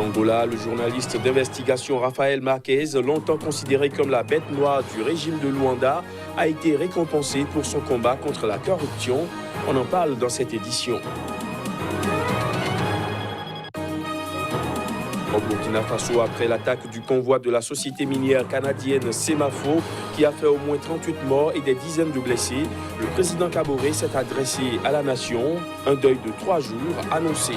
Angola, le journaliste d'investigation Raphaël Marquez, longtemps considéré comme la bête noire du régime de Luanda, a été récompensé pour son combat contre la corruption. On en parle dans cette édition. Au Burkina Faso, après l'attaque du convoi de la société minière canadienne Semafo, qui a fait au moins 38 morts et des dizaines de blessés, le président Kaboré s'est adressé à la nation. Un deuil de 3 jours annoncé.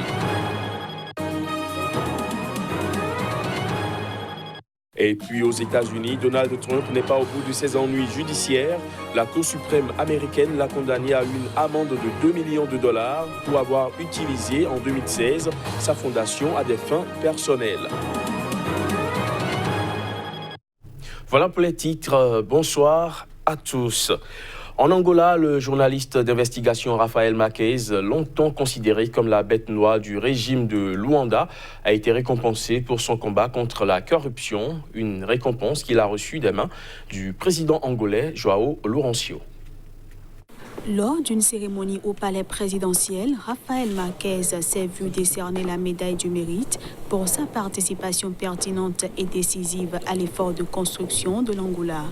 Et puis aux États-Unis, Donald Trump n'est pas au bout de ses ennuis judiciaires. La Cour suprême américaine l'a condamné à une amende de 2 millions de dollars pour avoir utilisé en 2016 sa fondation à des fins personnelles. Voilà pour les titres. Bonsoir à tous. En Angola, le journaliste d'investigation Raphaël Marquez, longtemps considéré comme la bête noire du régime de Luanda, a été récompensé pour son combat contre la corruption, une récompense qu'il a reçue des mains du président angolais João Lourenço. Lors d'une cérémonie au palais présidentiel, Raphaël Marquez s'est vu décerner la médaille du mérite pour sa participation pertinente et décisive à l'effort de construction de l'Angola.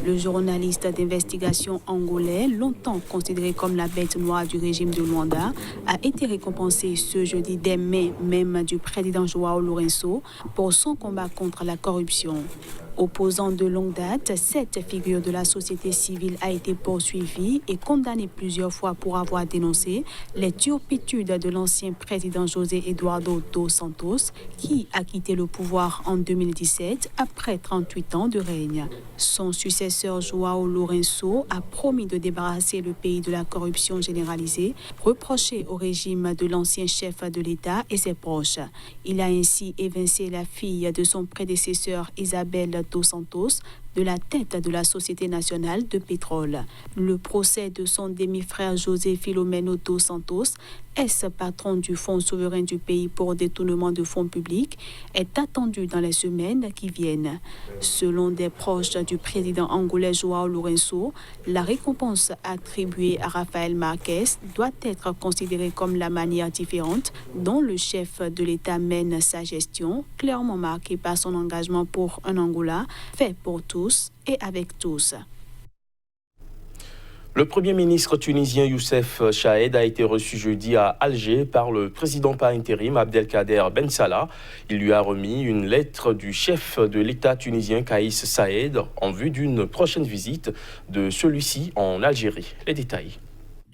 Le journaliste d'investigation angolais, longtemps considéré comme la bête noire du régime de Luanda, a été récompensé ce jeudi des mains même du président João Lourenço pour son combat contre la corruption. Opposant de longue date, cette figure de la société civile a été poursuivie et condamnée plusieurs fois pour avoir dénoncé les turpitudes de l'ancien président José Eduardo dos Santos, qui a quitté le pouvoir en 2017 après 38 ans de règne. Son successeur João Lourenço a promis de débarrasser le pays de la corruption généralisée, reprochée au régime de l'ancien chef de l'État et ses proches. Il a ainsi évincé la fille de son prédécesseur Isabel dos Santos de la tête de la Société nationale de pétrole. Le procès de son demi-frère José Filomeno dos Santos, ex-patron du Fonds souverain du pays pour détournement de fonds publics, est attendu dans les semaines qui viennent. Selon des proches du président angolais João Lourenço, la récompense attribuée à Raphaël Marquez doit être considérée comme la manière différente dont le chef de l'État mène sa gestion, clairement marquée par son engagement pour un Angola fait pour tous et avec tous. Le Premier ministre tunisien Youssef Chahed a été reçu jeudi à Alger par le président par intérim Abdelkader Ben Salah. Il lui a remis une lettre du chef de l'État tunisien Kaïs Saïed en vue d'une prochaine visite de celui-ci en Algérie. Les détails.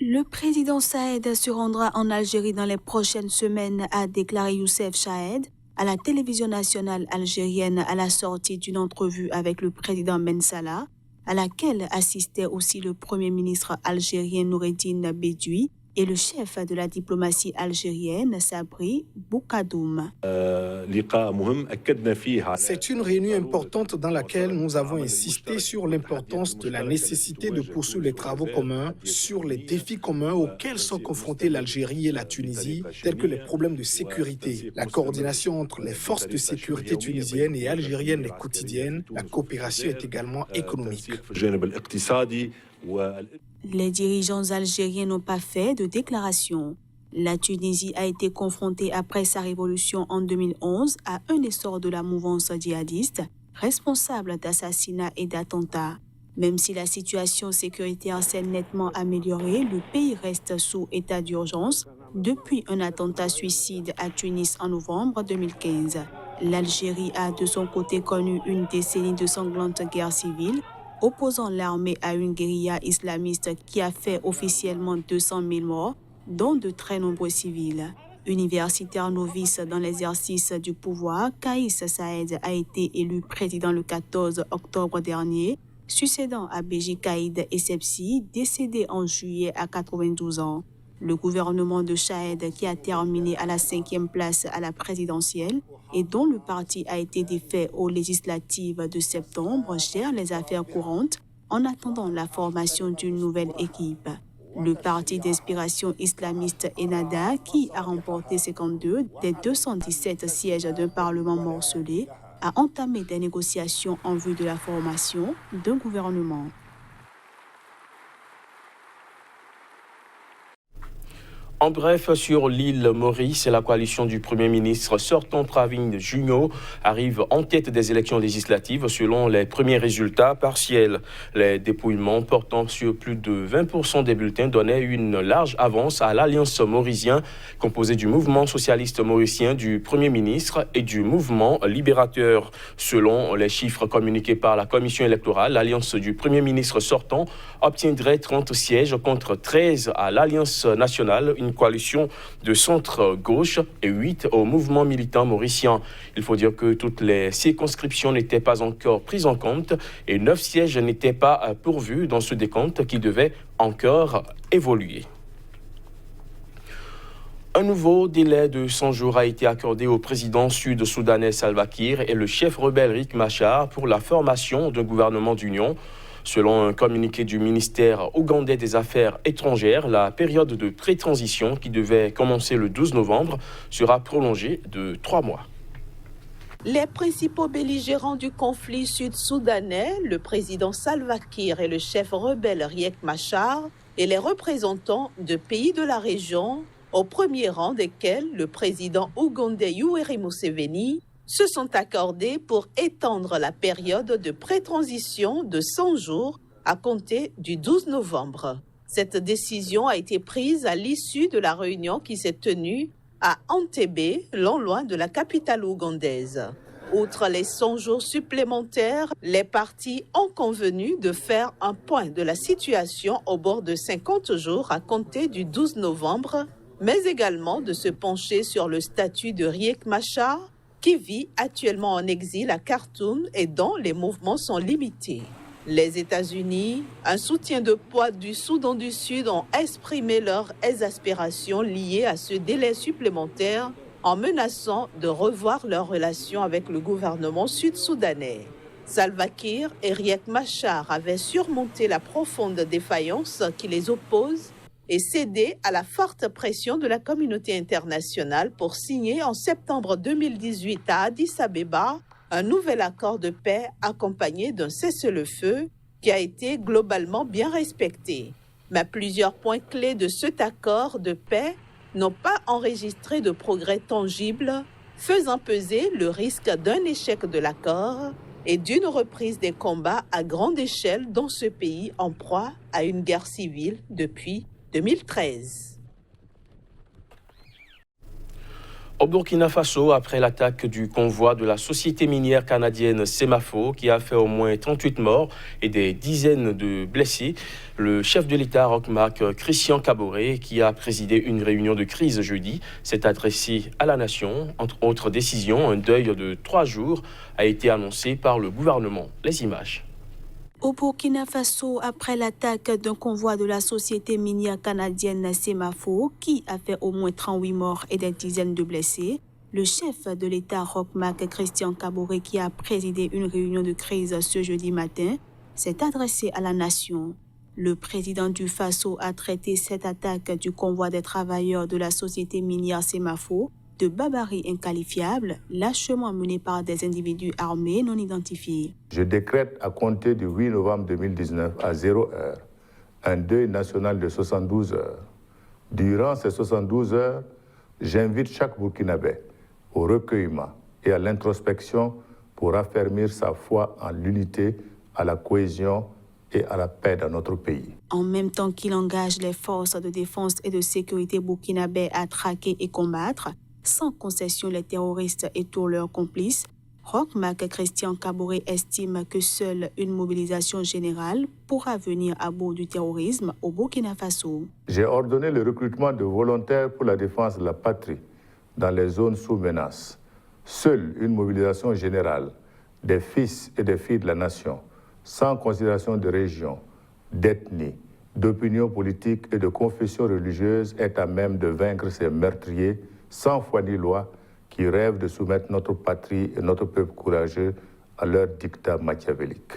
Le président Saïed se rendra en Algérie dans les prochaines semaines, a déclaré Youssef Chahed à la télévision nationale algérienne à la sortie d'une entrevue avec le président Ben Salah, à laquelle assistait aussi le Premier ministre algérien Noureddine Bedoui et le chef de la diplomatie algérienne, Sabri Boukadoum. C'est une réunion importante dans laquelle nous avons insisté sur l'importance de la nécessité de poursuivre les travaux communs sur les défis communs auxquels sont confrontés l'Algérie et la Tunisie, tels que les problèmes de sécurité. La coordination entre les forces de sécurité tunisiennes et algériennes est quotidienne. La coopération est également économique. Les dirigeants algériens n'ont pas fait de déclaration. La Tunisie a été confrontée après sa révolution en 2011 à un essor de la mouvance djihadiste, responsable d'assassinats et d'attentats. Même si la situation sécuritaire s'est nettement améliorée, le pays reste sous état d'urgence depuis un attentat suicide à Tunis en novembre 2015. L'Algérie a de son côté connu une décennie de sanglante guerre civile, opposant l'armée à une guérilla islamiste qui a fait officiellement 200 000 morts, dont de très nombreux civils. Universitaire novice dans l'exercice du pouvoir, Kaïs Saïed a été élu président le 14 octobre dernier, succédant à Béji Caïd Essebsi, décédé en juillet à 92 ans. Le gouvernement de Chahed, qui a terminé à la 5e place à la présidentielle et dont le parti a été défait aux législatives de septembre, gère les affaires courantes en attendant la formation d'une nouvelle équipe. Le parti d'inspiration islamiste Ennahda, qui a remporté 52 des 217 sièges d'un parlement morcelé, a entamé des négociations en vue de la formation d'un gouvernement. En bref, sur l'île Maurice, la coalition du Premier ministre sortant Pravin Junio arrive en tête des élections législatives selon les premiers résultats partiels. Les dépouillements portant sur plus de 20% des bulletins donnaient une large avance à l'Alliance mauricienne, composée du mouvement socialiste mauricien du Premier ministre et du mouvement libérateur. Selon les chiffres communiqués par la commission électorale, l'Alliance du Premier ministre sortant obtiendrait 30 sièges contre 13 à l'Alliance nationale, une coalition de centre-gauche, et 8 au mouvement militant mauricien. Il faut dire que toutes les circonscriptions n'étaient pas encore prises en compte et 9 sièges n'étaient pas pourvus dans ce décompte qui devait encore évoluer. Un nouveau délai de 100 jours a été accordé au président sud-soudanais Salva Kiir et le chef rebelle Riek Machar pour la formation d'un gouvernement d'union. Selon un communiqué du ministère ougandais des Affaires étrangères, la période de pré-transition qui devait commencer le 12 novembre sera prolongée de 3 mois. Les principaux belligérants du conflit sud-soudanais, le président Salva Kiir et le chef rebelle Riek Machar, et les représentants de pays de la région, au premier rang desquels le président ougandais Yoweri Museveni, se sont accordés pour étendre la période de pré-transition de 100 jours à compter du 12 novembre. Cette décision a été prise à l'issue de la réunion qui s'est tenue à Entebbe, non loin de la capitale ougandaise. Outre les 100 jours supplémentaires, les parties ont convenu de faire un point de la situation au bord de 50 jours à compter du 12 novembre, mais également de se pencher sur le statut de Riek Machar, qui vit actuellement en exil à Khartoum et dont les mouvements sont limités. Les États-Unis, un soutien de poids du Soudan du Sud, ont exprimé leurs exaspérations liées à ce délai supplémentaire en menaçant de revoir leurs relations avec le gouvernement sud-soudanais. Salva Kiir et Riek Machar avaient surmonté la profonde défaillance qui les oppose et cédé à la forte pression de la communauté internationale pour signer en septembre 2018 à Addis Abeba un nouvel accord de paix accompagné d'un cessez-le-feu qui a été globalement bien respecté. Mais plusieurs points clés de cet accord de paix n'ont pas enregistré de progrès tangibles, faisant peser le risque d'un échec de l'accord et d'une reprise des combats à grande échelle dans ce pays en proie à une guerre civile depuis 2013. Au Burkina Faso, après l'attaque du convoi de la société minière canadienne Semafo, qui a fait au moins 38 morts et des dizaines de blessés, le chef de l'État, Roch Marc Christian Kaboré, qui a présidé une réunion de crise jeudi, s'est adressé à la nation. Entre autres décisions, un deuil de 3 jours a été annoncé par le gouvernement. Les images. Au Burkina Faso, après l'attaque d'un convoi de la société minière canadienne Semafo, qui a fait au moins 38 morts et des dizaines de blessés, le chef de l'État, Roch Marc Christian Kaboré, qui a présidé une réunion de crise ce jeudi matin, s'est adressé à la nation. Le président du Faso a traité cette attaque du convoi des travailleurs de la société minière Semafo de barbarie inqualifiable, lâchement menée par des individus armés non identifiés. Je décrète à compter du 8 novembre 2019 à 0 heure un deuil national de 72 heures. Durant ces 72 heures, j'invite chaque Burkinabé au recueillement et à l'introspection pour affermir sa foi en l'unité, à la cohésion et à la paix dans notre pays. En même temps qu'il engage les forces de défense et de sécurité burkinabé à traquer et combattre, sans concession les terroristes et tous leurs complices, Roch Marc Christian Kaboré estime que seule une mobilisation générale pourra venir à bout du terrorisme au Burkina Faso. J'ai ordonné le recrutement de volontaires pour la défense de la patrie dans les zones sous menace. Seule une mobilisation générale des fils et des filles de la nation, sans considération de région, d'ethnie, d'opinion politique et de confession religieuse, est à même de vaincre ces meurtriers sans foi ni loi qui rêvent de soumettre notre patrie et notre peuple courageux à leur dictat machiavélique.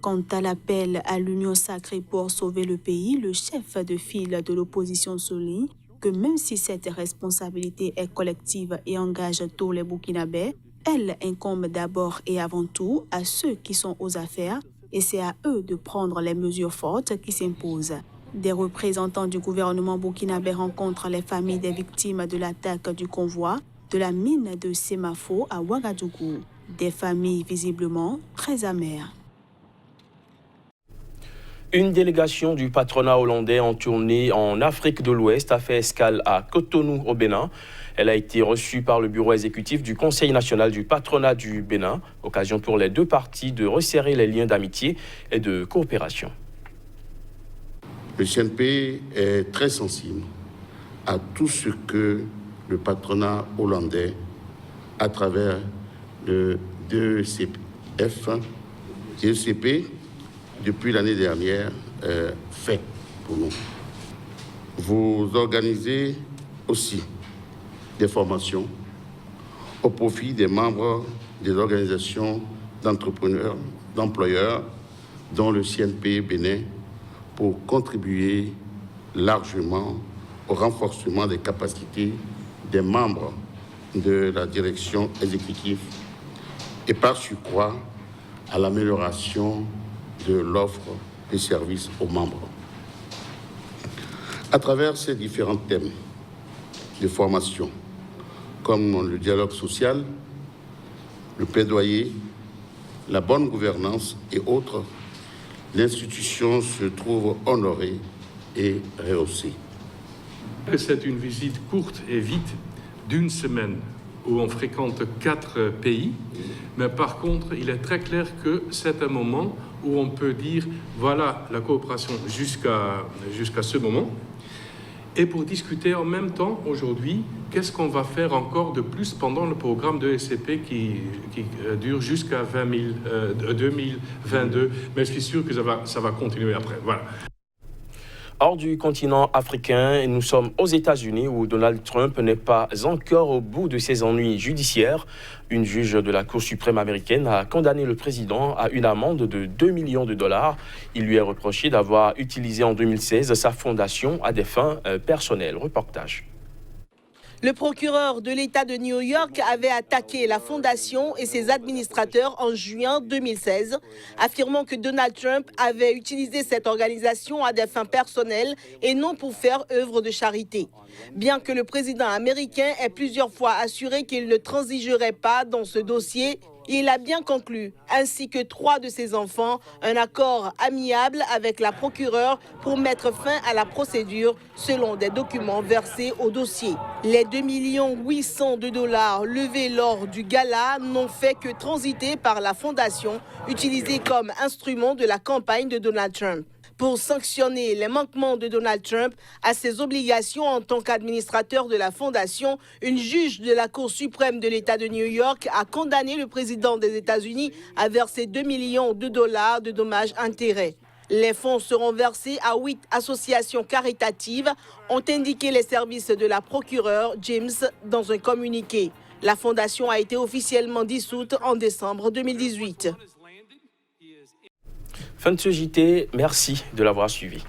Quant à l'appel à l'union sacrée pour sauver le pays, le chef de file de l'opposition souligne que même si cette responsabilité est collective et engage tous les Burkinabés, elle incombe d'abord et avant tout à ceux qui sont aux affaires et c'est à eux de prendre les mesures fortes qui s'imposent. Des représentants du gouvernement burkinabé rencontrent les familles des victimes de l'attaque du convoi de la mine de Semafo à Ouagadougou. Des familles visiblement très amères. Une délégation du patronat hollandais en tournée en Afrique de l'Ouest a fait escale à Cotonou au Bénin. Elle a été reçue par le bureau exécutif du Conseil national du patronat du Bénin, occasion pour les deux parties de resserrer les liens d'amitié et de coopération. Le CNP est très sensible à tout ce que le patronat hollandais, à travers le DECP, depuis l'année dernière, fait pour nous. Vous organisez aussi des formations au profit des membres des organisations d'entrepreneurs, d'employeurs, dont le CNP Bénin, pour contribuer largement au renforcement des capacités des membres de la direction exécutive et par surcroît à l'amélioration de l'offre de services aux membres. À travers ces différents thèmes de formation, comme le dialogue social, le plaidoyer, la bonne gouvernance et autres, l'institution se trouve honorée et rehaussée. C'est une visite courte et vite d'une semaine où on fréquente 4 pays, mais par contre, il est très clair que c'est un moment où on peut dire voilà la coopération jusqu'à ce moment. Et pour discuter en même temps, aujourd'hui, qu'est-ce qu'on va faire encore de plus pendant le programme de SCP qui dure jusqu'à 2022. Mais je suis sûr que ça va continuer après. Voilà. Hors du continent africain, nous sommes aux États-Unis où Donald Trump n'est pas encore au bout de ses ennuis judiciaires. Une juge de la Cour suprême américaine a condamné le président à une amende de 2 millions de dollars. Il lui est reproché d'avoir utilisé en 2016 sa fondation à des fins personnelles. Reportage. Le procureur de l'État de New York avait attaqué la fondation et ses administrateurs en juin 2016, affirmant que Donald Trump avait utilisé cette organisation à des fins personnelles et non pour faire œuvre de charité. Bien que le président américain ait plusieurs fois assuré qu'il ne transigerait pas dans ce dossier, il a bien conclu, ainsi que 3 de ses enfants, un accord amiable avec la procureure pour mettre fin à la procédure selon des documents versés au dossier. Les 2 800 000 $ levés lors du gala n'ont fait que transiter par la fondation, utilisée comme instrument de la campagne de Donald Trump. Pour sanctionner les manquements de Donald Trump à ses obligations en tant qu'administrateur de la fondation, une juge de la Cour suprême de l'État de New York a condamné le président des États-Unis à verser 2 millions de dollars de dommages-intérêts. Les fonds seront versés à 8 associations caritatives, ont indiqué les services de la procureure James dans un communiqué. La fondation a été officiellement dissoute en décembre 2018. Fin de ce JT, merci de l'avoir suivi.